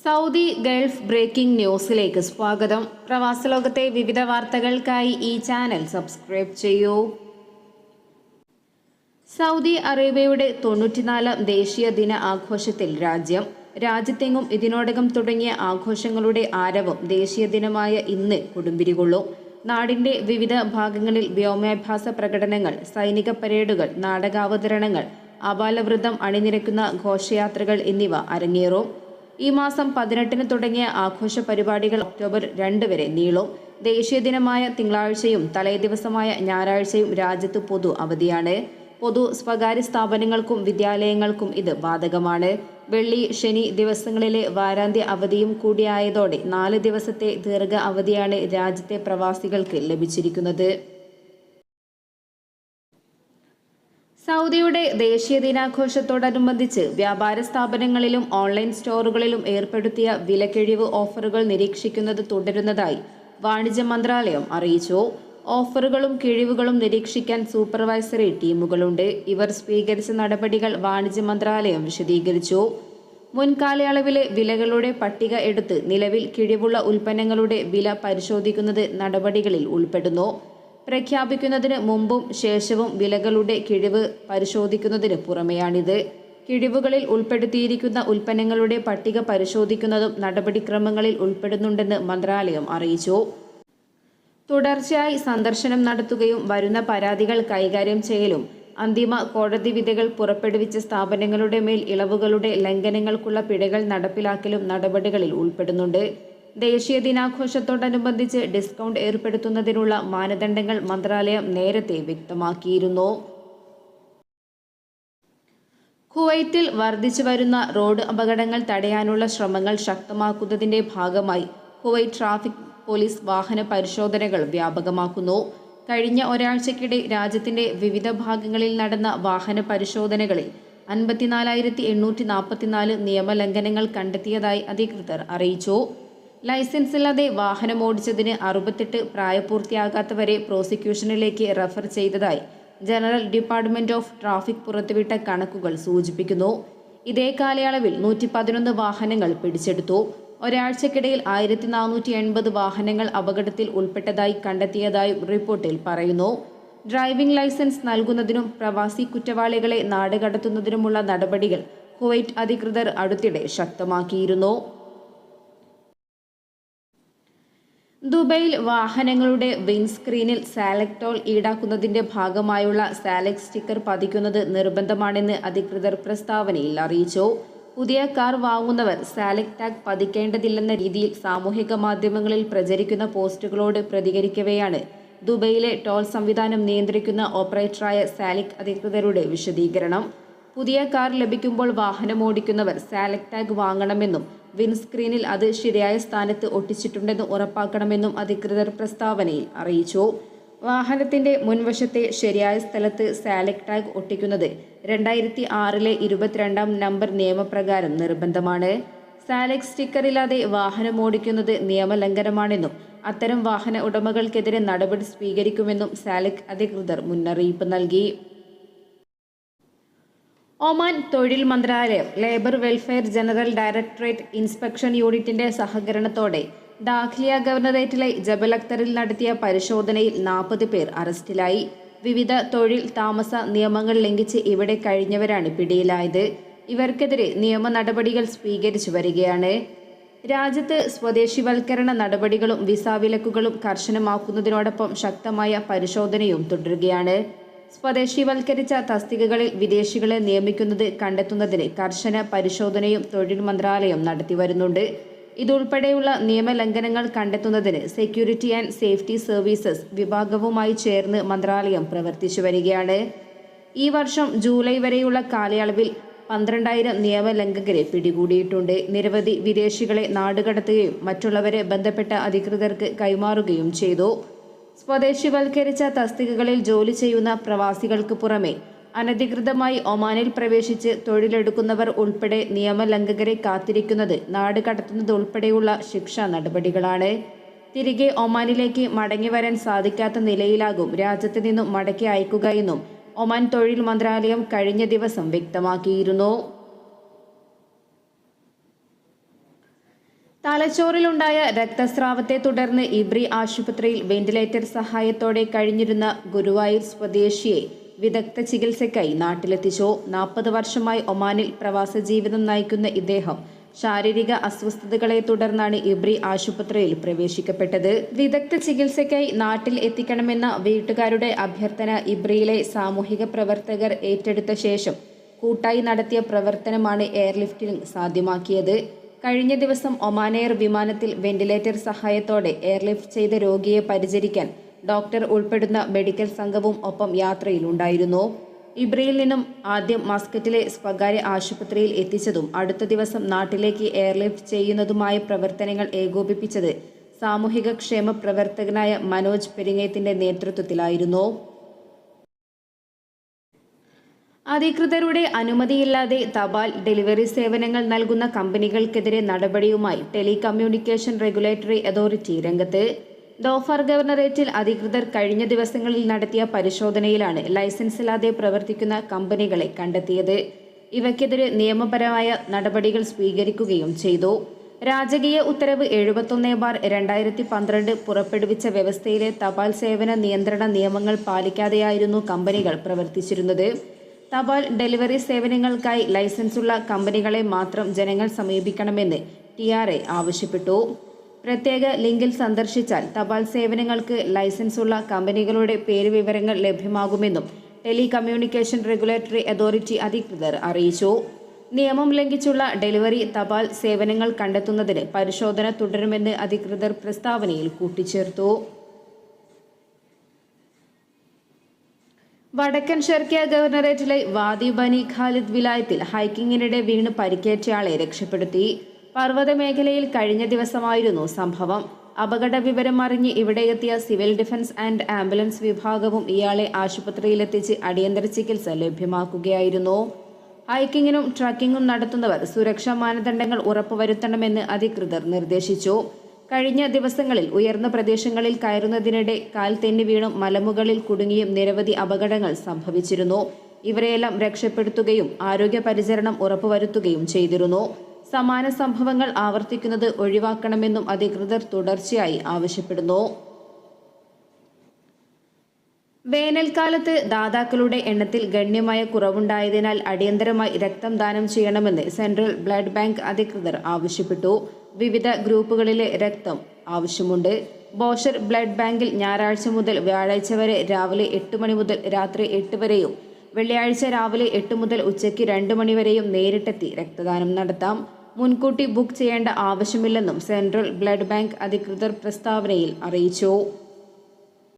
Saudi Gulf breaking ന്യൂസിലേക്ക് സ്വാഗതം. പ്രവാസ ലോകത്തെ വിവിധ വാർത്തകൾക്കായി ഈ ചാനൽ സബ്സ്ക്രൈബ് ചെയ്യൂ. സൗദി അറേബ്യയുടെ 94 ദേശീയ ദിന ആഘോഷത്തിൽ രാജ്യത്തെങ്ങും ഇതിനോടകം തുടങ്ങിയ ആഘോഷങ്ങളുടെ ആരവം ദേശീയ ദിനമായ ഇന്ന് കൊടുമ്പിരികൊള്ളും. നാടിന്റെ വിവിധ ഭാഗങ്ങളിൽ വ്യോമാഭ്യാസ പ്രകടനങ്ങൾ, സൈനിക പരേഡുകൾ, നാടകാവതരണങ്ങൾ, ആബാലവൃദ്ധം അണിനിരക്കുന്ന ഘോഷയാത്രകൾ എന്നിവ അരങ്ങേറും. ഈ മാസം 18-ന് തുടങ്ങിയ ആഘോഷ പരിപാടികൾ ഒക്ടോബർ 2 വരെ നീളും. ദേശീയ ദിനമായ തിങ്കളാഴ്ചയും തലേദിവസമായ ഞായറാഴ്ചയും രാജ്യത്ത് പൊതു അവധിയാണ്. പൊതു സ്വകാര്യ സ്ഥാപനങ്ങൾക്കും വിദ്യാലയങ്ങൾക്കും ഇത് ബാധകമാണ്. വെള്ളി, ശനി ദിവസങ്ങളിലെ വാരാന്ത്യ അവധിയും കൂടിയായതോടെ 4 ദിവസത്തെ ദീർഘ അവധിയാണ് രാജ്യത്തെ പ്രവാസികൾക്ക് ലഭിച്ചിരിക്കുന്നത്. സൗദിയുടെ ദേശീയ ദിനാഘോഷത്തോടനുബന്ധിച്ച് വ്യാപാര സ്ഥാപനങ്ങളിലും ഓൺലൈൻ സ്റ്റോറുകളിലും ഏർപ്പെടുത്തിയ വിലക്കിഴിവ് ഓഫറുകൾ നിരീക്ഷിക്കുന്നത് തുടരുന്നതായി വാണിജ്യ മന്ത്രാലയം അറിയിച്ചു. ഓഫറുകളും കിഴിവുകളും നിരീക്ഷിക്കാൻ സൂപ്പർവൈസറി ടീമുകളുണ്ട്. ഇവർ സ്വീകരിച്ച നടപടികൾ വാണിജ്യ മന്ത്രാലയം വിശദീകരിച്ചു. മുൻകാലയളവിലെ വിലകളുടെ പട്ടിക എടുത്ത് നിലവിൽ കിഴിവുള്ള ഉൽപ്പന്നങ്ങളുടെ വില പരിശോധിക്കുന്നത് നടപടികളിൽ ഉൾപ്പെടുന്നു. പ്രഖ്യാപിക്കുന്നതിന് മുമ്പും ശേഷവും വിലകളുടെ കിഴിവ് പരിശോധിക്കുന്നതിന് പുറമെയാണിത്. കിഴിവുകളിൽ ഉൾപ്പെടുത്തിയിരിക്കുന്ന ഉൽപ്പന്നങ്ങളുടെ പട്ടിക പരിശോധിക്കുന്നതും നടപടിക്രമങ്ങളിൽ ഉൾപ്പെടുന്നുണ്ടെന്ന് മന്ത്രാലയം അറിയിച്ചു. തുടർച്ചയായി സന്ദർശനം നടത്തുകയും വരുന്ന പരാതികൾ കൈകാര്യം ചെയ്യലും അന്തിമ കോടതി വിധികൾ പുറപ്പെടുവിച്ച സ്ഥാപനങ്ങളുടെ മേൽ ഇളവുകളുടെ ലംഘനങ്ങൾക്കുള്ള പിഴകൾ നടപ്പിലാക്കലും നടപടികളിൽ ഉൾപ്പെടുന്നുണ്ട്. ദേശീയ ദിനാഘോഷത്തോടനുബന്ധിച്ച് ഡിസ്കൗണ്ട് ഏർപ്പെടുത്തുന്നതിനുള്ള മാനദണ്ഡങ്ങൾ മന്ത്രാലയം നേരത്തെ വ്യക്തമാക്കിയിരുന്നു. കുവൈത്തിൽ വർദ്ധിച്ചുവരുന്ന റോഡ് അപകടങ്ങൾ തടയാനുള്ള ശ്രമങ്ങൾ ശക്തമാക്കുന്നതിന്റെ ഭാഗമായി കുവൈറ്റ് ട്രാഫിക് പോലീസ് വാഹന പരിശോധനകൾ വ്യാപകമാക്കുന്നു. കഴിഞ്ഞ ഒരാഴ്ചക്കിടെ രാജ്യത്തിന്റെ വിവിധ ഭാഗങ്ങളിൽ നടന്ന വാഹന പരിശോധനകളിൽ 54,844 നിയമലംഘനങ്ങൾ കണ്ടെത്തിയതായി അധികൃതർ അറിയിച്ചു. ലൈസൻസില്ലാതെ വാഹനമോടിച്ചതിന് 68 പ്രായപൂർത്തിയാകാത്തവരെ പ്രോസിക്യൂഷനിലേക്ക് റഫർ ചെയ്തതായി ജനറൽ ഡിപ്പാർട്ട്മെന്റ് ഓഫ് ട്രാഫിക് പുറത്തുവിട്ട കണക്കുകൾ സൂചിപ്പിക്കുന്നു. ഇതേ കാലയളവിൽ 111 വാഹനങ്ങൾ പിടിച്ചെടുത്തു. ഒരാഴ്ചക്കിടയിൽ 1480 വാഹനങ്ങൾ അപകടത്തിൽ ഉൾപ്പെട്ടതായി കണ്ടെത്തിയതായും റിപ്പോർട്ടിൽ പറയുന്നു. ഡ്രൈവിംഗ് ലൈസൻസ് നൽകുന്നതിനും പ്രവാസി കുറ്റവാളികളെ നാടുകടത്തുന്നതിനുമുള്ള നടപടികൾ കുവൈറ്റ് അധികൃതർ അടുത്തിടെ ശക്തമാക്കിയിരുന്നു. ദുബൈയിൽ വാഹനങ്ങളുടെ വിൻഡ്സ്ക്രീനിൽ സാലക് ടോൾ ഈടാക്കുന്നതിന്റെ ഭാഗമായുള്ള സാലക് സ്റ്റിക്കർ പതിക്കുന്നത് നിർബന്ധമാണെന്ന് അധികൃതർ പ്രസ്താവനയിൽ അറിയിച്ചു. പുതിയ കാർ വാങ്ങുന്നവർ സാലക് ടാഗ് പതിക്കേണ്ടതില്ലെന്ന രീതിയിൽ സാമൂഹിക മാധ്യമങ്ങളിൽ പ്രചരിക്കുന്ന പോസ്റ്റുകളോട് പ്രതികരിക്കവെയാണ് ദുബൈയിലെ ടോൾ സംവിധാനം നിയന്ത്രിക്കുന്ന ഓപ്പറേറ്ററായ സാലക് അധികൃതരുടെ വിശദീകരണം. പുതിയ കാർ ലഭിക്കുമ്പോൾ വാഹനമോടിക്കുന്നവർ സാലക് ടാഗ് വാങ്ങണമെന്നും വിൻഡ്സ്ക്രീനിൽ അത് ശരിയായ സ്ഥാനത്ത് ഒട്ടിച്ചിട്ടുണ്ടെന്ന് ഉറപ്പാക്കണമെന്നും അധികൃതർ പ്രസ്താവനയിൽ അറിയിച്ചു. വാഹനത്തിന്റെ മുൻവശത്തെ ശരിയായ സ്ഥലത്ത് സാലക് ടാഗ് ഒട്ടിക്കുന്നത് 2006-ലെ 22-ാം നമ്പർ നിയമപ്രകാരം നിർബന്ധമാണ്. സാലക് സ്റ്റിക്കറില്ലാതെ വാഹനമോടിക്കുന്നത് നിയമലംഘനമാണെന്നും അത്തരം വാഹന ഉടമകൾക്കെതിരെ നടപടി സ്വീകരിക്കുമെന്നും സാലക് അധികൃതർ മുന്നറിയിപ്പ് നൽകി. ഒമാൻ തൊഴിൽ മന്ത്രാലയം labour welfare general directorate inspection യൂണിറ്റിന്റെ സഹകരണത്തോടെ ദാഖിലിയ ഗവർണറേറ്റിലെ ജബൽ അക്തറിൽ നടത്തിയ പരിശോധനയിൽ 40 പേർ അറസ്റ്റിലായി. വിവിധ തൊഴിൽ താമസ നിയമങ്ങൾ ലംഘിച്ച് ഇവിടെ കഴിഞ്ഞവരാണ് പിടിയിലായത്. ഇവർക്കെതിരെ നിയമ നടപടികൾ സ്വീകരിച്ചു വരികയാണ്. രാജ്യത്ത് സ്വദേശിവൽക്കരണ നടപടികളും വിസ വിലക്കുകളും കർശനമാക്കുന്നതിനോടൊപ്പം ശക്തമായ പരിശോധനയും തുടരുകയാണ്. സ്വദേശിവൽക്കരിച്ച തസ്തികകളിൽ വിദേശികളെ നിയമിക്കുന്നത് കണ്ടെത്തുന്നതിന് കർശന പരിശോധനയും തൊഴിൽ മന്ത്രാലയം നടത്തിവരുന്നുണ്ട്. ഇതുൾപ്പെടെയുള്ള നിയമലംഘനങ്ങൾ കണ്ടെത്തുന്നതിന് സെക്യൂരിറ്റി ആൻഡ് സേഫ്റ്റി സർവീസസ് വിഭാഗവുമായി ചേർന്ന് മന്ത്രാലയം പ്രവർത്തിച്ചു വരികയാണ്. ഈ വർഷം ജൂലൈ വരെയുള്ള കാലയളവിൽ 12,000 നിയമലംഘകരെ പിടികൂടിയിട്ടുണ്ട്. നിരവധി വിദേശികളെ നാടുകടത്തുകയും മറ്റുള്ളവരെ ബന്ധപ്പെട്ട അധികൃതർക്ക് കൈമാറുകയും ചെയ്തു. സ്വദേശിവൽക്കരിച്ച തസ്തികകളിൽ ജോലി ചെയ്യുന്ന പ്രവാസികൾക്ക് പുറമെ അനധികൃതമായി ഒമാനിൽ പ്രവേശിച്ച് തൊഴിലെടുക്കുന്നവർ ഉൾപ്പെടെ നിയമലംഘകരെ കാത്തിരിക്കുന്നത് നാട് കടത്തുന്നതുൾപ്പെടെയുള്ള ശിക്ഷാ നടപടികളാണ്. തിരികെ ഒമാനിലേക്ക് മടങ്ങിവരാൻ സാധിക്കാത്ത നിലയിലാകും രാജ്യത്ത് നിന്നും മടക്കി അയക്കുക എന്നും ഒമാൻ തൊഴിൽ മന്ത്രാലയം കഴിഞ്ഞ ദിവസം വ്യക്തമാക്കിയിരുന്നു. തലച്ചോറിലുണ്ടായ രക്തസ്രാവത്തെ തുടർന്ന് ഇബ്രി ആശുപത്രിയിൽ വെന്റിലേറ്റർ സഹായത്തോടെ കഴിഞ്ഞിരുന്ന ഗുരുവായൂർ സ്വദേശിയെ വിദഗ്ധ ചികിത്സയ്ക്കായി നാട്ടിലെത്തിച്ചു. 40 വർഷമായി ഒമാനിൽ പ്രവാസ ജീവിതം നയിക്കുന്ന ഇദ്ദേഹം ശാരീരിക അസ്വസ്ഥതകളെ തുടർന്നാണ് ഇബ്രി ആശുപത്രിയിൽ പ്രവേശിക്കപ്പെട്ടത്. വിദഗ്ധ ചികിത്സയ്ക്കായി നാട്ടിൽ എത്തിക്കണമെന്ന വീട്ടുകാരുടെ അഭ്യർത്ഥന ഇബ്രിയിലെ സാമൂഹിക പ്രവർത്തകർ ഏറ്റെടുത്ത ശേഷം കൂട്ടായി നടത്തിയ പ്രവർത്തനമാണ് എയർലിഫ്റ്റിംഗ് സാധ്യമാക്കിയത്. കഴിഞ്ഞ ദിവസം ഒമാൻ എയർ വിമാനത്തിൽ വെന്റിലേറ്റർ സഹായത്തോടെ എയർലിഫ്റ്റ് ചെയ്ത രോഗിയെ പരിചരിക്കാൻ ഡോക്ടർ ഉൾപ്പെടുന്ന മെഡിക്കൽ സംഘവും ഒപ്പം യാത്രയിലുണ്ടായിരുന്നു. ഇബ്രിയിൽ നിന്നും ആദ്യം മസ്കറ്റിലെ സ്വകാര്യ ആശുപത്രിയിൽ എത്തിച്ചതും അടുത്ത ദിവസം നാട്ടിലേക്ക് എയർലിഫ്റ്റ് ചെയ്യുന്നതുമായ പ്രവർത്തനങ്ങൾ ഏകോപിപ്പിച്ചത് സാമൂഹിക ക്ഷേമ പ്രവർത്തകനായ മനോജ് പെരിങ്ങേത്തിന്റെ നേതൃത്വത്തിലായിരുന്നു. അധികൃതരുടെ അനുമതിയില്ലാതെ തപാൽ ഡെലിവറി സേവനങ്ങൾ നൽകുന്ന കമ്പനികൾക്കെതിരെ നടപടിയുമായി ടെലികമ്മ്യൂണിക്കേഷൻ റെഗുലേറ്ററി അതോറിറ്റി രംഗത്ത്. ദോഫർ ഗവർണറേറ്റിൽ അധികൃതർ കഴിഞ്ഞ ദിവസങ്ങളിൽ നടത്തിയ പരിശോധനയിലാണ് ലൈസൻസില്ലാതെ പ്രവർത്തിക്കുന്ന കമ്പനികളെ കണ്ടെത്തിയത്. ഇവയ്ക്കെതിരെ നിയമപരമായ നടപടികൾ സ്വീകരിക്കുകയും ചെയ്തു. രാജകീയ ഉത്തരവ് 71/2012 പുറപ്പെടുവിച്ച വ്യവസ്ഥയിലെ തപാൽ സേവന നിയന്ത്രണ നിയമങ്ങൾ പാലിക്കാതെയായിരുന്നു കമ്പനികൾ പ്രവർത്തിച്ചിരുന്നത്. തപാൽ ഡെലിവറി സേവനങ്ങൾക്കായി ലൈസൻസുള്ള കമ്പനികളെ മാത്രം ജനങ്ങൾ സമീപിക്കണമെന്ന് TRA ആവശ്യപ്പെട്ടു. പ്രത്യേക ലിങ്കിൽ സന്ദർശിച്ചാൽ തപാൽ സേവനങ്ങൾക്ക് ലൈസൻസുള്ള കമ്പനികളുടെ പേരുവിവരങ്ങൾ ലഭ്യമാകുമെന്നും ടെലികമ്മ്യൂണിക്കേഷൻ റെഗുലേറ്ററി അതോറിറ്റി അധികൃതർ അറിയിച്ചു. നിയമം ലംഘിച്ചുള്ള ഡെലിവറി തപാൽ സേവനങ്ങൾ കണ്ടെത്തുന്നതിന് പരിശോധന തുടരുമെന്ന് അധികൃതർ പ്രസ്താവനയിൽ കൂട്ടിച്ചേർത്തു. വടക്കൻ ഷർക്കിയ ഗവർണറേറ്റിലെ വാദി ബനി ഖാലിദ് വിലായത്തിൽ ഹൈക്കിങ്ങിനിടെ വീണ് പരിക്കേറ്റയാളെ രക്ഷപ്പെടുത്തി. പർവ്വതമേഖലയിൽ കഴിഞ്ഞ ദിവസമായിരുന്നു സംഭവം. അപകട വിവരം അറിഞ്ഞ് ഇവിടെയെത്തിയ സിവിൽ ഡിഫൻസ് ആൻഡ് ആംബുലൻസ് വിഭാഗവും ഇയാളെ ആശുപത്രിയിലെത്തിച്ച് അടിയന്തര ചികിത്സ ലഭ്യമാക്കുകയായിരുന്നു. ഹൈക്കിങ്ങിനും ട്രക്കിങ്ങും നടത്തുന്നവർ സുരക്ഷാ മാനദണ്ഡങ്ങൾ ഉറപ്പുവരുത്തണമെന്ന് അധികൃതർ നിർദ്ദേശിച്ചു. കഴിഞ്ഞ ദിവസങ്ങളിൽ ഉയർന്ന പ്രദേശങ്ങളിൽ കയറുന്നതിനിടെ കാൽ തെന്നി വീണും മലമുകളിൽ കുടുങ്ങിയും നിരവധി അപകടങ്ങൾ സംഭവിച്ചിരുന്നു. ഇവരെയെല്ലാം രക്ഷപ്പെടുത്തുകയും ആരോഗ്യ പരിചരണം ഉറപ്പുവരുത്തുകയും ചെയ്തിരുന്നു. സമാന സംഭവങ്ങൾ ആവർത്തിക്കുന്നത് ഒഴിവാക്കണമെന്നും അധികൃതർ തുടർച്ചയായി ആവശ്യപ്പെടുന്നു. വേനൽക്കാലത്ത് ദാതാക്കളുടെ എണ്ണത്തിൽ ഗണ്യമായ കുറവുണ്ടായതിനാൽ അടിയന്തരമായി രക്തം ദാനം ചെയ്യണമെന്ന് സെൻട്രൽ ബ്ലഡ് ബാങ്ക് അധികൃതർ ആവശ്യപ്പെട്ടു. വിവിധ ഗ്രൂപ്പുകളിലെ രക്തം ആവശ്യമുണ്ട്. ബോഷർ ബ്ലഡ് ബാങ്കിൽ ഞായറാഴ്ച മുതൽ വ്യാഴാഴ്ച വരെ രാവിലെ 8 മണി മുതൽ രാത്രി 8 വരെയും വെള്ളിയാഴ്ച രാവിലെ 8 മുതൽ ഉച്ചയ്ക്ക് 2 മണി വരെയും നേരിട്ടെത്തി രക്തദാനം നടത്താം. മുൻകൂട്ടി ബുക്ക് ചെയ്യേണ്ട ആവശ്യമില്ലെന്നും സെൻട്രൽ ബ്ലഡ് ബാങ്ക് അധികൃതർ പ്രസ്താവനയിൽ അറിയിച്ചു.